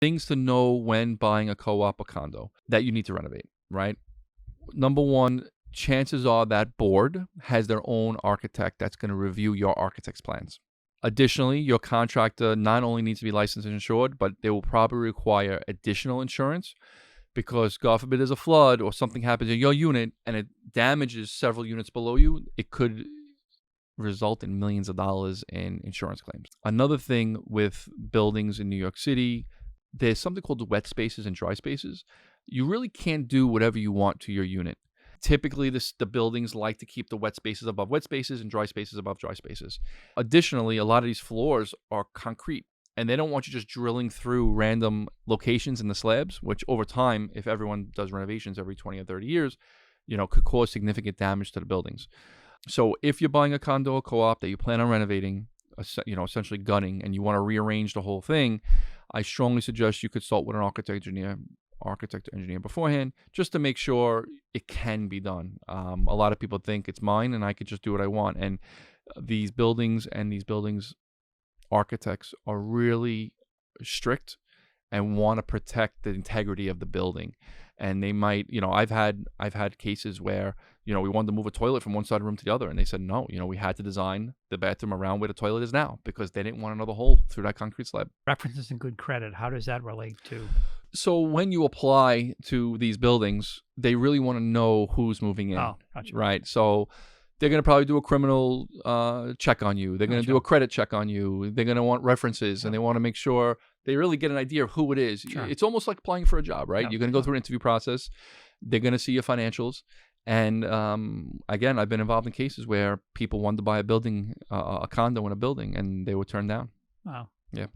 Things to know when buying a co-op or condo that you need to renovate, right? Number one, chances are that board has their own architect that's going to review your architect's plans. Additionally, your contractor not only needs to be licensed and insured, but they will probably require additional insurance because, God forbid, there's a flood or something happens in your unit and it damages several units below you. It could result in millions of dollars in insurance claims. Another thing with buildings in New York City, there's something called the wet spaces and dry spaces. You really can't do whatever you want to your unit. Typically, the buildings like to keep the wet spaces above wet spaces and dry spaces above dry spaces. Additionally, a lot of these floors are concrete, and they don't want you just drilling through random locations in the slabs, which over time, if everyone does renovations every 20 or 30 years, could cause significant damage to the buildings. So if you're buying a condo or co-op that you plan on renovating, essentially gutting, and you want to rearrange the whole thing, I strongly suggest you consult with an architect or engineer beforehand, just to make sure it can be done. A lot of people think it's mine and I could just do what I want. And these buildings architects are really strict and want to protect the integrity of the building. And they might, I've had cases where, we wanted to move a toilet from one side of the room to the other. And they said, no, we had to design the bathroom around where the toilet is now because they didn't want another hole through that concrete slab. References and good credit, how does that relate to? So when you apply to these buildings, they really want to know who's moving in. Oh, gotcha. Right. So they're going to probably do a criminal check on you. They're going to do a credit check on you. They're going to want references, and they want to make sure they really get an idea of who it is. Sure. It's almost like applying for a job, right? You're going to go through an interview process. They're going to see your financials. And again, I've been involved in cases where people wanted to buy a condo in a building, and they were turned down. Wow. Yeah.